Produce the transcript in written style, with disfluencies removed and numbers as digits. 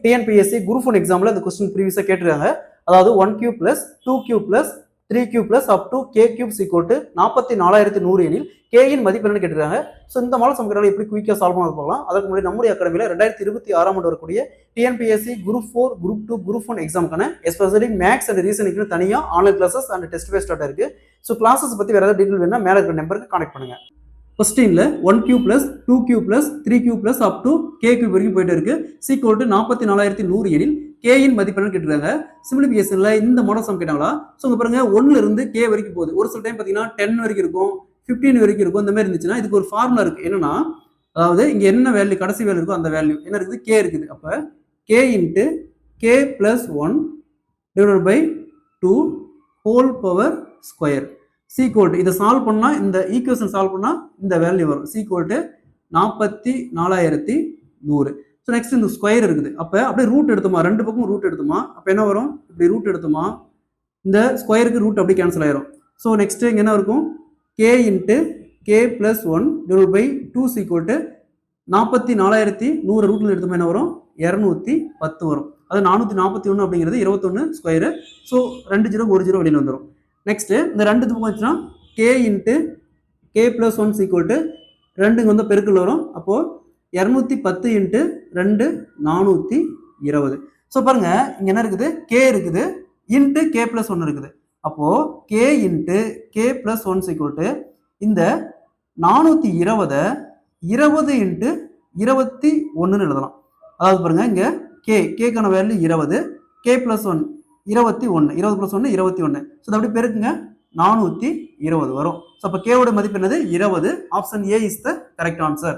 TNPSC group 1 எக்ஸாம்ல இந்த question ப்ரீவியஸா கேட்டிருக்காங்க. அதாவது 1 plus 2 plus 3 plus up to k cube equal to 44100 எனில் k இன் மதிப்பு என்னன்னு கேட்டிருக்காங்க. ஸோ இந்த மாடல் சமன்பாடுகளை எப்படி குயிக்காக சால்வ் பண்ண பார்க்கலாம். அதுக்கு முன்னாடி நம்முடைய அகாடமியில் 2026 ஆண்டு வரக்கூடிய டிஎன்பிஎஸ்சி குரூப் 4, குரூப் 2, குரூப் 1 எக்ஸாமுக்கான எஸ்பெஷலி மேக்ஸ் அண்ட் ரீசனிங்னு தனியாக online classes and test base start இருக்கு. ஸோ கிளாஸஸ் பற்றி வேறு ஏதாவது டீட்டெயில் வேணும்னா மேலே இருக்கிற நம்பருக்கு கான்டெக்ட் பண்ணுங்க. கொஸ்டின்ல 1 plus 2 plus 3 plus up to k cube வரைக்கும் போயிட்டு இருக்கு. equal to 44100 எனில் k இன் மதிப்பு என்னன்னு கேட்டிருக்காங்க. சிம்பிளிஃபிகேஷன்ல இந்த மாடல் சம் கேட்டாங்களா? ஸோ இங்க பாருங்க 1ல இருந்து k வரைக்கும் போகுது. ஒரு சில டைம் பார்த்தீங்கன்னா 10 வரைக்கும் இருக்கும், 15 வரைக்கும் இருக்கும். இந்த மாதிரி இருந்துச்சுன்னா இதுக்கு ஒரு ஃபார்முலா இருக்கு. என்னன்னா, அதாவது இங்க என்ன வேல்யூ கடைசி வேல்யூ இருக்கோ அந்த வேல்யூ என்ன இருக்குது, k இருக்குது. அப்ப k into k plus 1 divided by 2 whole power square is equal இதை சால்வ் பண்ணா, இந்த ஈக்குவேஷன் சால்வ் பண்ணா இந்த வேல்யூ வரும். சீக்வல் 44100. ஸோ நெக்ஸ்ட் இந்த ஸ்கொயர் இருக்குது. அப்போ அப்படியே ரூட் எடுத்துமா, ரெண்டு பக்கம் ரூட் எடுத்துமா, அப்போ என்ன வரும், இப்படி ரூட் எடுத்துமா, இந்த ஸ்கொயருக்கு ரூட் அப்படியே கேன்சல் ஆயிரும். ஸோ நெக்ஸ்ட் இங்கே என்ன இருக்கும், k into k plus 1 divided by 2 is equal 44100 ரூட்ல எடுத்துமா என்ன வரும், 210 வரும். அது 441 அப்படிங்கிறது 21 ஸ்கொயரு. ஸோ 2 0 1 0 வெளியில் வந்துடும். நெக்ஸ்ட் இந்த ரெண்டு பக்கம் வச்சுன்னா k into k plus 1 is equal ரெண்டுங்க வந்து பெருக்கல் வரும். அப்போ 210 இன்ட்டு 2 420. ஸோ பாருங்க இங்க என்ன இருக்குது, k இருக்குது இன்ட்டு k plus 1 இருக்குது. அப்போ k into k plus 1 is equal இந்த 420 20 இன்ட்டு 21 எழுதலாம். அதாவது பாருங்க இங்க கேக்கான value 20, k plus 1 21, 20 plus 1 21. So அப்படி பெருக்குங்க 420 வரும். ஸோ அப்போ கேவோட மதிப்பு என்னது, 20. Option A is the correct answer.